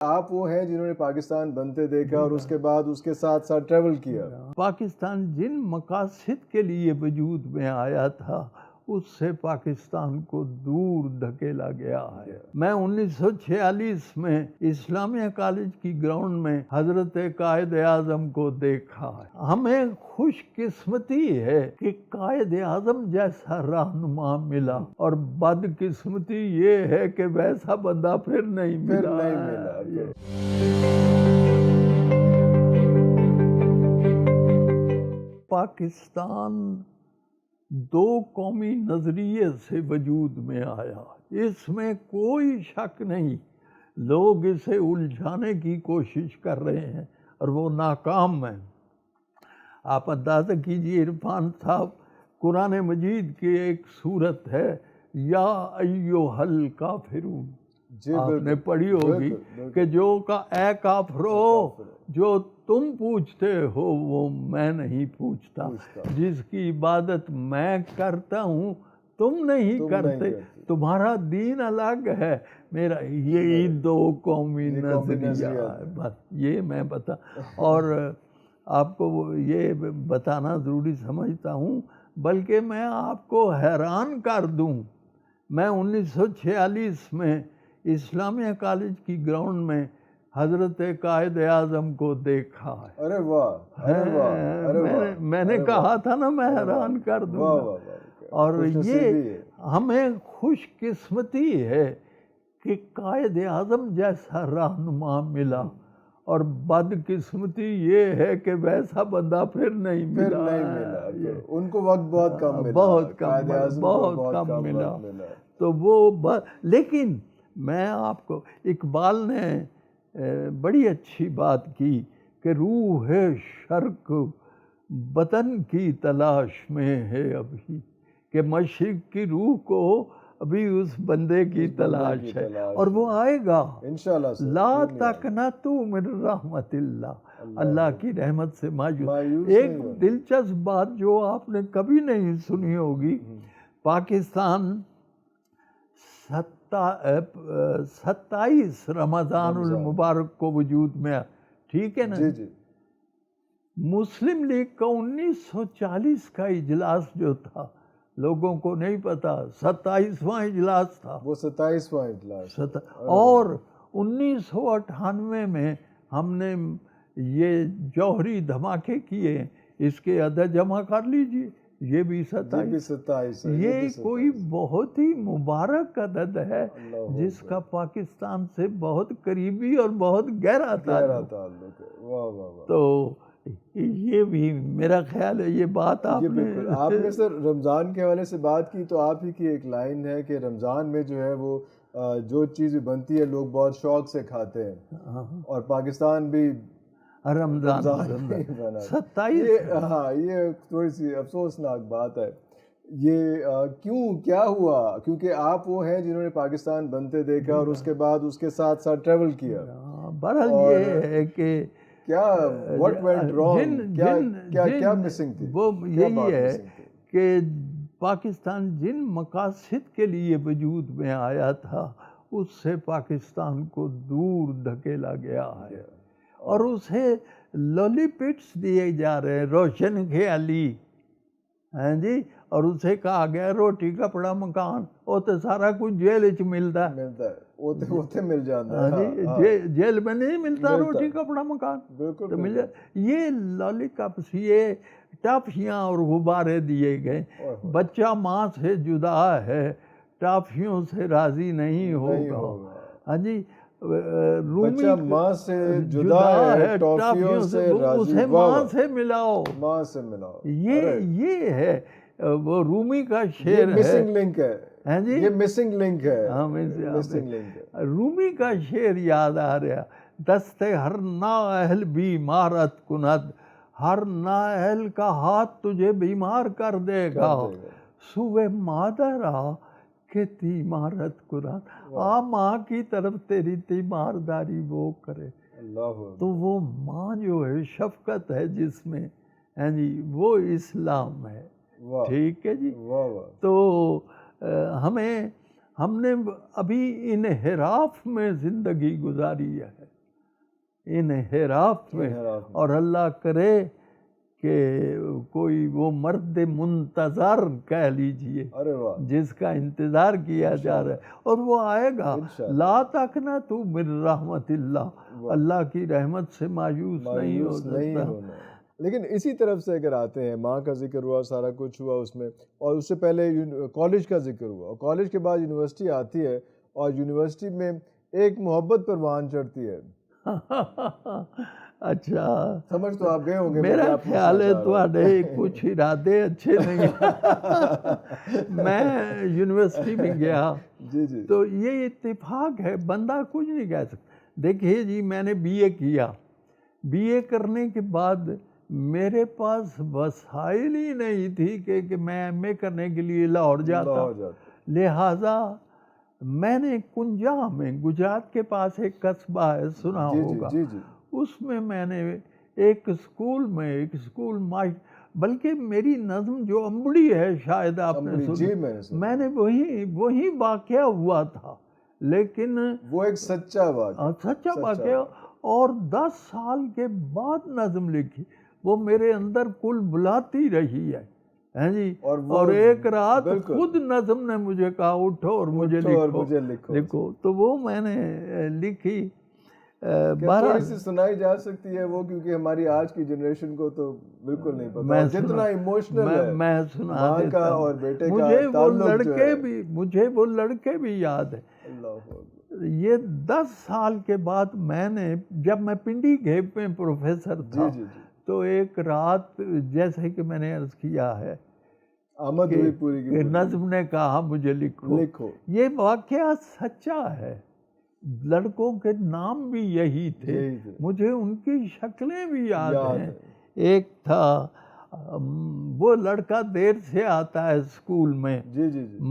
آپ وہ ہیں جنہوں نے پاکستان بنتے دیکھا اور اس کے بعد اس کے ساتھ ساتھ ٹریول کیا. پاکستان جن مقاصد کے لیے وجود میں آیا تھا اس سے پاکستان کو دور دھکیلا گیا ہے. میں 1946 میں اسلامیہ کالج کی گراؤنڈ میں حضرت قائد اعظم کو دیکھا ہے. ہمیں خوش قسمتی ہے کہ قائد اعظم جیسا رہنما ملا، اور بد قسمتی یہ ہے کہ ویسا بندہ پھر نہیں ملا. پاکستان دو قومی نظریے سے وجود میں آیا، اس میں کوئی شک نہیں. لوگ اسے الجھانے کی کوشش کر رہے ہیں اور وہ ناکام ہیں. آپ اندازہ کیجیے عرفان صاحب، قرآن مجید کی ایک صورت ہے یا ایھا الکافرون، آپ نے پڑھی ہوگی کہ اے کافرو، جو تم پوچھتے ہو وہ میں نہیں پوچھتا، جس کی عبادت میں کرتا ہوں تم نہیں کرتے، تمہارا دین الگ ہے، میرا یہی دو قومی نظریہ ہے. بس یہ میں اور آپ کو یہ بتانا ضروری سمجھتا ہوں، بلکہ میں آپ کو حیران کر دوں. میں 1946 میں اسلامیہ کالج کی گراؤنڈ میں حضرت قائد اعظم کو دیکھا ہے. ارے واہ! میں نے کہا تھا نا میں حیران کر دوں گا. اور یہ ہمیں خوش قسمتی ہے کہ قائد اعظم جیسا رہنما ملا، اور بد قسمتی یہ ہے کہ ویسا بندہ پھر نہیں ملا. ان کو وقت بہت کم ملا. تو وہ لیکن میں آپ کو، اقبال نے بڑی اچھی بات کی کہ روح شرق وطن کی تلاش میں ہے ابھی، کہ مشرق کی روح کو ابھی اس بندے کی تلاش ہے، اور وہ آئے گا انشاءاللہ. لا تقنطوا من رحمت اللہ، اللہ کی رحمت سے مایوس. ایک دلچسپ بات جو آپ نے کبھی نہیں سنی ہوگی، پاکستان 27 رمضان المبارک کو وجود میں، ٹھیک ہے نا؟ جی. مسلم لیگ کا 1940 کا اجلاس جو تھا، لوگوں کو نہیں پتا، 27واں اجلاس تھا. وہ 27واں اجلاس. اور 1998 میں ہم نے یہ جوہری دھماکے کیے، اس کے عدد جمع کر لیجئے، یہ بھی 27. یہ کوئی بہت ہی مبارک عدد ہے جس کا پاکستان سے بہت قریبی اور بہت گہرا تعلق ہے. تو یہ بھی میرا خیال ہے یہ بات آپ نے سر رمضان کے حوالے سے بات کی، تو آپ ہی کی ایک لائن ہے کہ رمضان میں جو ہے وہ جو چیز بنتی ہے لوگ بہت شوق سے کھاتے ہیں، اور پاکستان بھی رمضان 27. ہاں، یہ تھوڑی سی افسوسناک بات ہے. یہ کیا ہوا؟ کیونکہ آپ وہ ہیں جنہوں نے پاکستان بنتے دیکھا اور اس کے بعد اس کے ساتھ ساتھ ٹریول کیا. بہرحال یہ ہے کہ کیا what went wrong؟ کیا مسنگ تھی؟ وہ یہی ہے کہ پاکستان جن مقاصد کے لیے وجود میں آیا تھا اس سے پاکستان کو دور دھکیلا گیا ہے، اور اسے لولی پٹس دیے جا رہے ہیں، روشن خیالی، ہاں جی. اور اسے کہا گیا روٹی کپڑا مکان، وہ تو سارا کچھ جیل چ ملتا ہے، وہ مل جاتا ہے. جیل میں نہیں ملتا روٹی کپڑا مکان، تو مل جائے. یہ لالی کپس، یہ ٹافیاں اور غبارے دیے گئے. بچہ ماں سے جدا ہے، ٹافیوں سے راضی نہیں ہوگا. ہاں جی. بچہ ماں سے جدا ہے، ٹافیوں سے راضی، اسے ماں سے ملاؤ. یہ ہے وہ رومی کا شعر ہے. مسنگ لنک ہے جی، یہ مسنگ لنک ہے. رومی کا شعر یاد آ رہا، دست ہر نااہل بیمارت کند، ہر نااہل کا ہاتھ تجھے بیمار کر دے گا، سوئے مادر آ کہ تیمارت کند، آ ماں کی طرف تیری تیمارداری وہ کرے. تو وہ ماں جو ہے شفقت ہے جس میں، وہ اسلام ہے. ٹھیک ہے جی. تو ہم نے ابھی انحراف میں زندگی گزاری ہے. انحراف میں، اور اللہ کرے کہ کوئی وہ مرد منتظر کہہ لیجئے جس کا انتظار کیا جا رہا ہے، اور وہ آئے گا. لا تقنطوا من رحمت اللہ، اللہ کی رحمت سے مایوس نہیں ہو سکتا. لیکن اسی طرف سے اگر آتے ہیں، ماں کا ذکر ہوا، سارا کچھ ہوا اس میں، اور اس سے پہلے کالج کا ذکر ہوا، اور کالج کے بعد یونیورسٹی آتی ہے، اور یونیورسٹی میں ایک محبت پروان چڑھتی ہے. اچھا، سمجھ تو آپ گئے ہوں گے. میرا خیال ہے تھوڑے کچھ ارادے اچھے نہیں. میں یونیورسٹی میں گیا تو یہ اتفاق ہے، بندہ کچھ نہیں کہہ سکتا. دیکھیے جی، میں نے بی اے کیا. بی اے کرنے کے بعد میرے پاس وسائل ہی نہیں تھی کہ میں ایم اے کرنے کے لیے لاہور جاتا. لہٰذا میں نے کنجا میں، گجرات کے پاس ایک قصبہ ہے، سنا ہوگا، اس میں نے ایک اسکول بلکہ میری نظم جو امبڑی ہے، شاید آپ نے سنا، میں نے وہی واقعہ ہوا تھا، لیکن وہ ایک سچا واقعہ. اور 10 سال کے بعد نظم لکھی، وہ میرے اندر کل بلاتی رہی ہے جی. اور ایک رات خود نظم نے مجھے کہا اٹھو اور مجھے لکھو. تو وہ میں نے لکھی. تھوڑی سی سنائی جا سکتی ہے وہ، کیونکہ ہماری آج کی جنریشن کو تو بالکل نہیں پتا جتنا ایموشنل ہے میں سنا ماں کا اور بیٹے کا مجھے وہ لڑکے بھی یاد ہے. یہ 10 سال کے بعد میں نے، جب میں پنڈی گھیپ میں پروفیسر تھا، تو ایک رات، جیسے کہ میں نے عرض کیا ہے، آمد ہوئی پوری کی نظم نے کہا مجھے لکھو. یہ واقعہ سچا ہے. لڑکوں کے نام بھی یہی تھے، مجھے ان کی شکلیں بھی یاد ہیں. ایک تھا، وہ لڑکا دیر سے آتا ہے اسکول میں،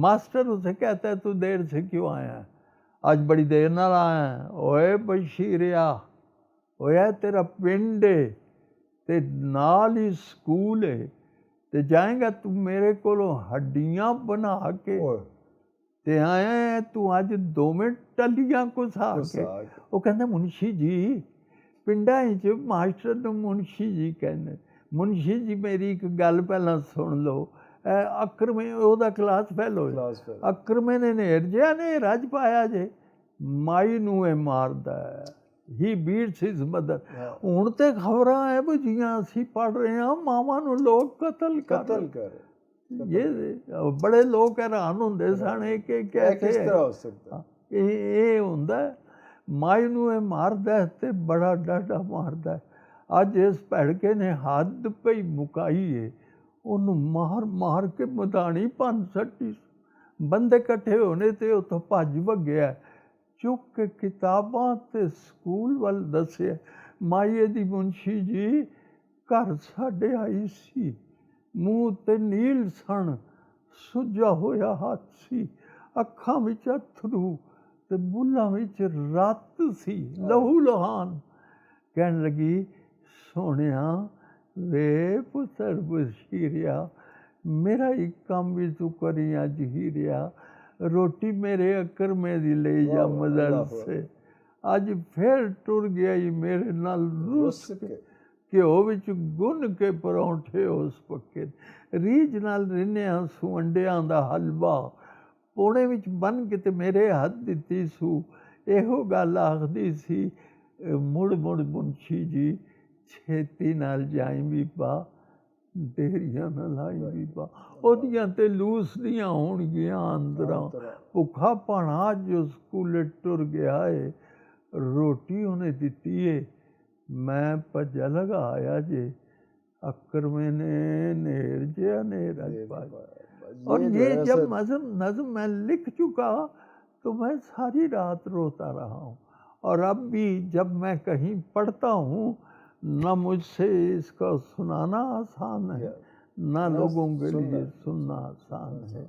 ماسٹر اسے کہتا ہے تو دیر سے کیوں آیا ہے؟ آج بڑی دیر نہ آیا ہے. اوے بشیریا، اوے تیرا پنڈ ہے تے نال ہی سکول ہے تے جائیں گا تو میرے کولوں ہڈیاں بنا کے تے آیا ہے تو اج 2 منٹ ٹلیاں کو سا کے. وہ کہندا منشی جی، پنڈاں وچ ماسٹر نوں منشی جی کہندے. منشی جی میری ایک گل پہلاں سن لو. اکرمے اودا کلاس فیلو، اکرمے نے نیر جیا نے رج پایا جے، مائی نوں اے ماردا ہے، ہی بیٹس ہز مدر. ہن تے خبراں اے جیاں اسی پڑھ رہے ہاں، ماواں نوں لوگ قتل کر. یہ بڑے لوگ حیران ہوندے سن کہ کس طرح ہو سکتا. یہ ہوندا ہے، مائی نوں اے ماردا ہے تے بڑا ڈاڈا ماردا ہے. اج اس بھڑکے نے حد پہ مکائی ہے، انہوں مار کے مدانی پن سٹی. بندے کٹھے ہونے تے اتوں بھج وگیا، چک کے کتاباں تے سکول ول دسیا. مائیے دی منشی جی گھر ساڈے آئی سی، منہ تے نیل سن، سجا ہویا ہاتھ سی، اکھاں وچ اتھرو تے بلاں وچ رت سی لہو لہان. کہن لگی سونیا وے پتر بشیریا، میرا ایک کام بھی تو کری اج ہیریا، روٹی میرے اکرمے دی لے جا مدر سے. اج پھر ٹر گیا میرے نال رس کے، گھیو وچ گن کے پرونٹھے اس پکے، ریج نال رنیا سو انڈیاں دا حلوا، پونے وچ بن کے تے میرے ہاتھ دتی سو. ایہو گل آخدی سی، مڑ منشی جی چھیتی نال جائیں بھی پا، دیریاں نہ لائیں بھی پا. اودیاں تے لوس دیاں ہون گیاں اندراں، بھکھا پانا جو سکولے ٹر گیا ہے، روٹی انہیں دتی ہے، میں پجا لگا آیا جے، اکرمے نے نیر جیا نیر اج پایا. اور یہ جب نظم میں لکھ چکا تو میں ساری رات روتا رہا ہوں. اور اب بھی جب میں کہیں پڑھتا ہوں، نہ مجھ سے اس کا سنانا آسان ہے، نہ لوگوں کے لیے سننا آسان ہے.